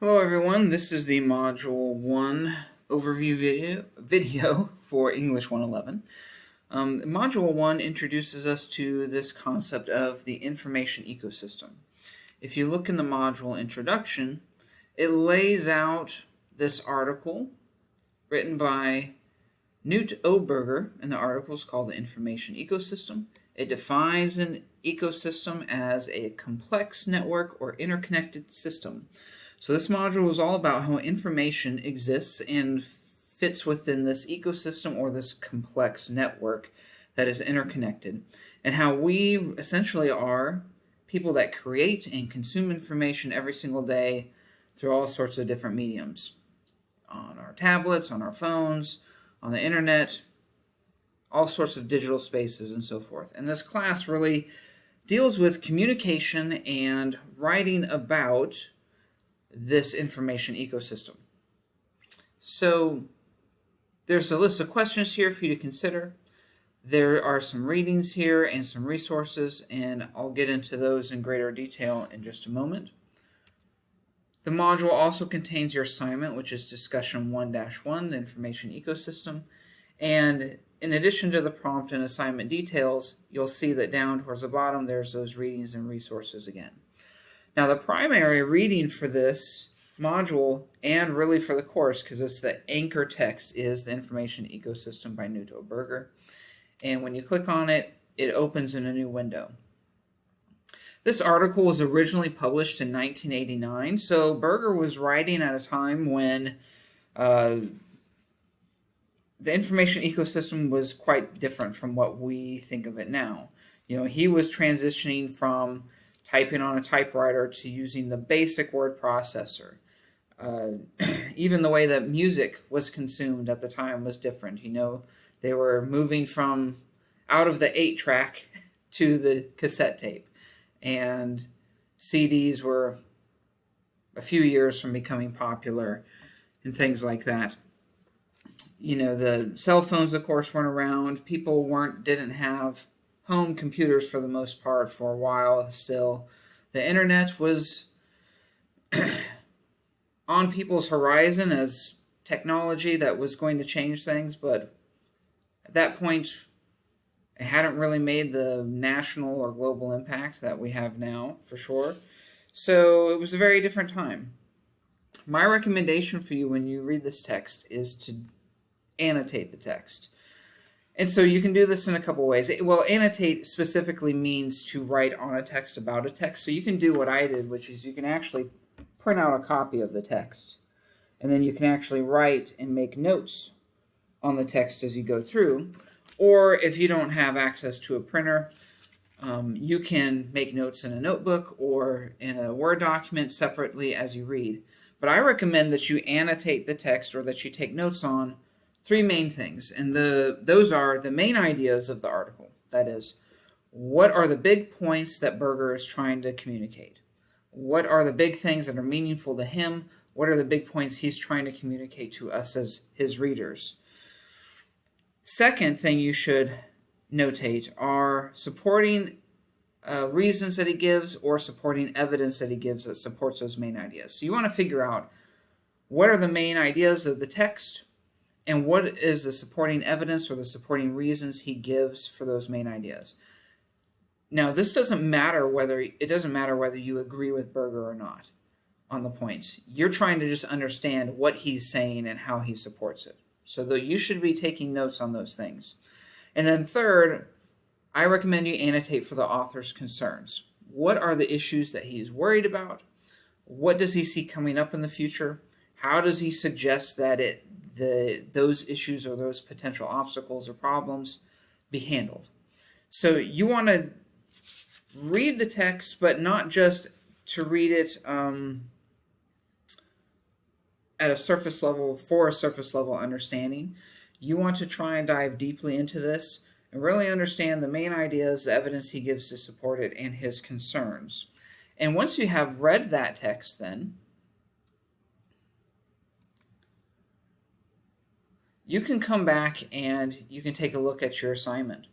Hello everyone, this is the Module 1 overview video for English 111. Module 1 introduces us to this concept of the information ecosystem. If you look in the module introduction, it lays out this article written by Knut Oberger, and the article is called The Information Ecosystem. It defines an ecosystem as a complex network or interconnected system. So this module is all about how information exists and fits within this ecosystem or this complex network that is interconnected, and how we essentially are people that create and consume information every single day through all sorts of different mediums, on our tablets, on our phones, on the internet, all sorts of digital spaces and so forth. And this class really deals with communication and writing about this information ecosystem. So there's a list of questions here for you to consider. There are some readings here and some resources, and I'll get into those in greater detail in just a moment. The module also contains your assignment, which is discussion 1-1, the information ecosystem. And in addition to the prompt and assignment details, you'll see that down towards the bottom, there's those readings and resources again. Now, the primary reading for this module, and really for the course, because it's the anchor text, is The Information Ecosystem by Knut Oberger. And when you click on it, it opens in a new window. This article was originally published in 1989, so Berger was writing at a time when the information ecosystem was quite different from what we think of it now. You know, he was transitioning from typing on a typewriter to using the basic word processor. Even the way that music was consumed at the time was different. You know, they were moving from out of the 8-track to the cassette tape, and CDs were a few years from becoming popular and things like that. You know, the cell phones, of course, weren't around. People didn't have home computers for the most part for a while still. The internet was on people's horizon as technology that was going to change things, but at that point, it hadn't really made the national or global impact that we have now, for sure. So it was a very different time. My recommendation for you when you read this text is to annotate the text. And so you can do this in a couple ways. Well, annotate specifically means to write on a text about a text. So you can do what I did, which is you can actually print out a copy of the text. And then you can actually write and make notes on the text as you go through. Or if you don't have access to a printer, you can make notes in a notebook or in a Word document separately as you read. But I recommend that you annotate the text or that you take notes on 3 main things, and those are the main ideas of the article. That is, what are the big points that Berger is trying to communicate? What are the big things that are meaningful to him? What are the big points he's trying to communicate to us as his readers? Second thing you should notate are supporting reasons that he gives or supporting evidence that he gives that supports those main ideas. So you want to figure out what are the main ideas of the text, and what is the supporting evidence or the supporting reasons he gives for those main ideas. Now, this doesn't matter whether you agree with Berger or not on the points. You're trying to just understand what he's saying and how he supports it. So you should be taking notes on those things. And then third, I recommend you annotate for the author's concerns. What are the issues that he's worried about? What does he see coming up in the future? How does he suggest that those issues or those potential obstacles or problems be handled? So you want to read the text, but not just to read it at a surface level for a surface level understanding. You want to try and dive deeply into this and really understand the main ideas, the evidence he gives to support it, and his concerns. And once you have read that text, then you can come back and you can take a look at your assignment.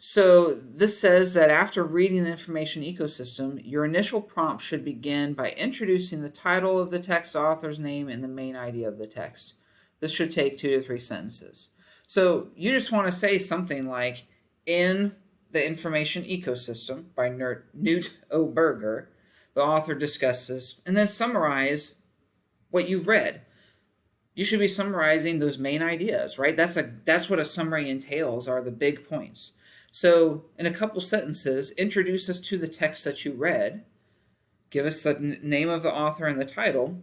So this says that after reading the information ecosystem, your initial prompt should begin by introducing the title of the text, author's name, and the main idea of the text. This should take 2 to 3 sentences. So you just want to say something like, in the information ecosystem by Newt O. Berger, the author discusses, and then summarize what you've read. You should be summarizing those main ideas, right? That's what a summary entails, are the big points. So in a couple sentences, introduce us to the text that you read, give us the name of the author and the title,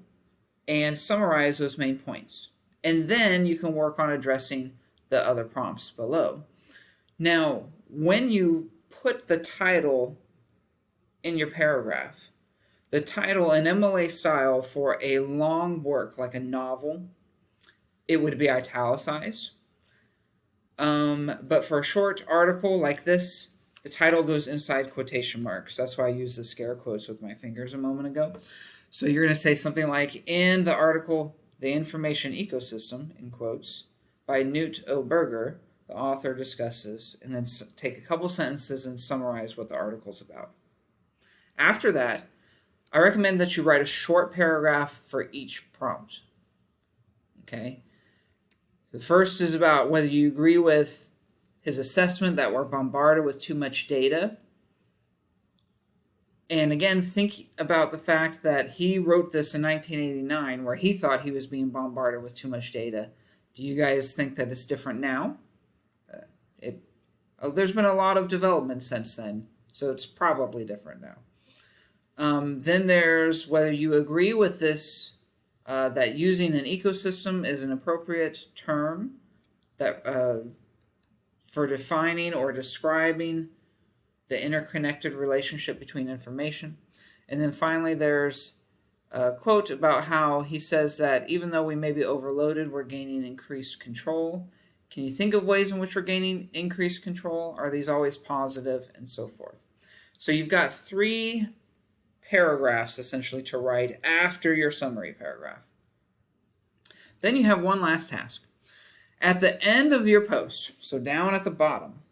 and summarize those main points. And then you can work on addressing the other prompts below. Now, when you put the title in your paragraph, the title in MLA style for a long work like a novel, it would be italicized. But for a short article like this, the title goes inside quotation marks. That's why I used the scare quotes with my fingers a moment ago. So you're going to say something like, in the article, The Information Ecosystem, in quotes, by Newt O. Berger, the author discusses, and then take a couple sentences and summarize what the article's about. After that, I recommend that you write a short paragraph for each prompt. Okay? The first is about whether you agree with his assessment that we're bombarded with too much data. And again, think about the fact that he wrote this in 1989, where he thought he was being bombarded with too much data. Do you guys think that it's different now? There's been a lot of development since then, so it's probably different now. Then there's whether you agree with this, that using an ecosystem is an appropriate term that for defining or describing the interconnected relationship between information. And then finally, there's a quote about how he says that even though we may be overloaded, we're gaining increased control. Can you think of ways in which we're gaining increased control? Are these always positive? And so forth. So you've got 3 paragraphs essentially to write after your summary paragraph. Then you have one last task. At the end of your post, so down at the bottom,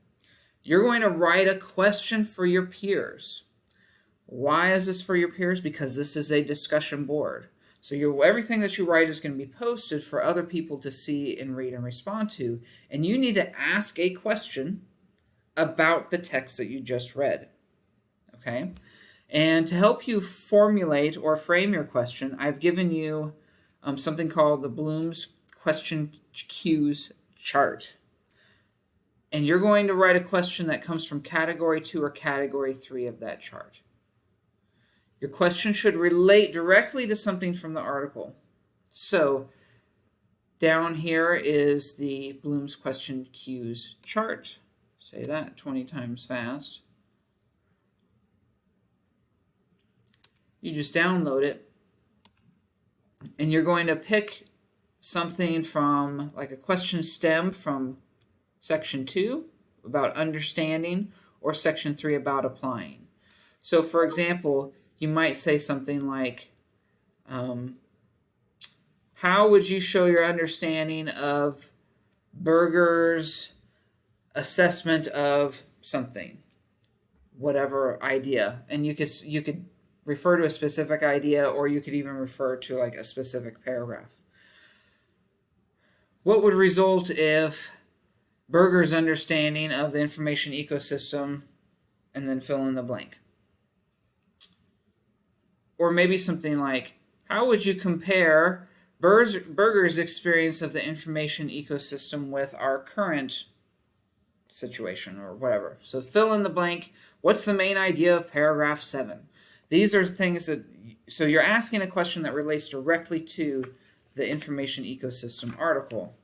you're going to write a question for your peers. Why is this for your peers? Because this is a discussion board. So everything that you write is going to be posted for other people to see and read and respond to. And you need to ask a question about the text that you just read. Okay? And to help you formulate or frame your question, I've given you something called the Bloom's Question Cues chart. And you're going to write a question that comes from category 2 or category 3 of that chart. Your question should relate directly to something from the article. So down here is the Bloom's Question Cues chart. Say that 20 times fast. You just download it, and you're going to pick something from, like a question stem from section 2 about understanding, or section 3 about applying. So for example, you might say something like, how would you show your understanding of Berger's assessment of something, whatever idea? And you could refer to a specific idea, or you could even refer to like a specific paragraph. What would result if Berger's understanding of the information ecosystem, and then fill in the blank? Or maybe something like, how would you compare Berger's experience of the information ecosystem with our current situation, or whatever? So fill in the blank. What's the main idea of paragraph 7? These are things that, so you're asking a question that relates directly to the information ecosystem article.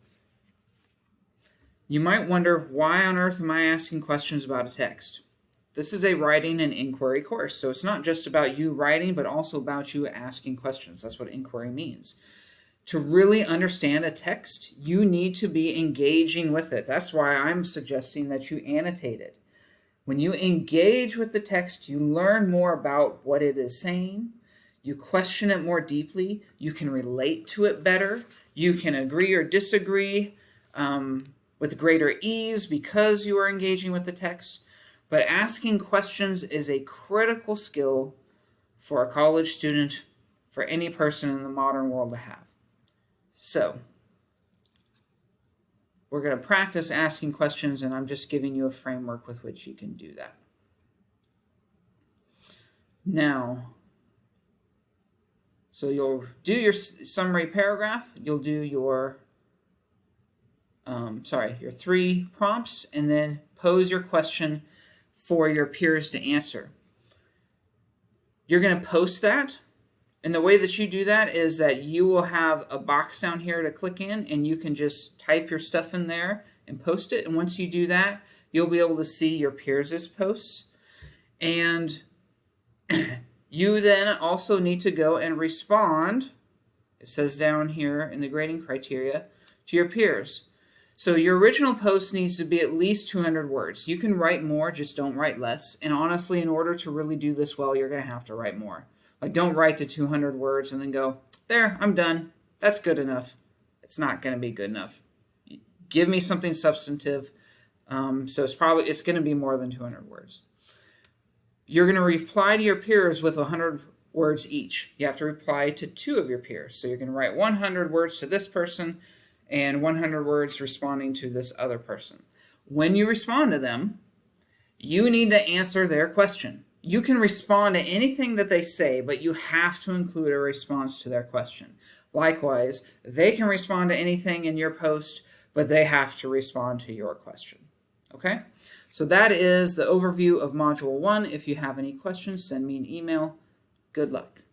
You might wonder, why on earth am I asking questions about a text? This is a writing and inquiry course, so it's not just about you writing, but also about you asking questions. That's what inquiry means. To really understand a text, you need to be engaging with it. That's why I'm suggesting that you annotate it. When you engage with the text, you learn more about what it is saying. You question it more deeply. You can relate to it better. You can agree or disagree with greater ease because you are engaging with the text. But asking questions is a critical skill for a college student, for any person in the modern world to have. So, we're going to practice asking questions, and I'm just giving you a framework with which you can do that. Now, so you'll do your summary paragraph, you'll do your, your 3 prompts, and then pose your question for your peers to answer. You're going to post that, and the way that you do that is that you will have a box down here to click in, and you can just type your stuff in there and post it. And once you do that, you'll be able to see your peers' posts. And you then also need to go and respond, it says down here in the grading criteria, to your peers. So your original post needs to be at least 200 words. You can write more, just don't write less. And honestly, in order to really do this well, you're going to have to write more. Like, don't write to 200 words and then go, there, I'm done. That's good enough. It's not going to be good enough. Give me something substantive. So it's going to be more than 200 words. You're going to reply to your peers with 100 words each. You have to reply to 2 of your peers. So you're going to write 100 words to this person and 100 words responding to this other person. When you respond to them, you need to answer their question. You can respond to anything that they say, but you have to include a response to their question. Likewise, they can respond to anything in your post, but they have to respond to your question. Okay? So that is the overview of Module 1. If you have any questions, send me an email. Good luck.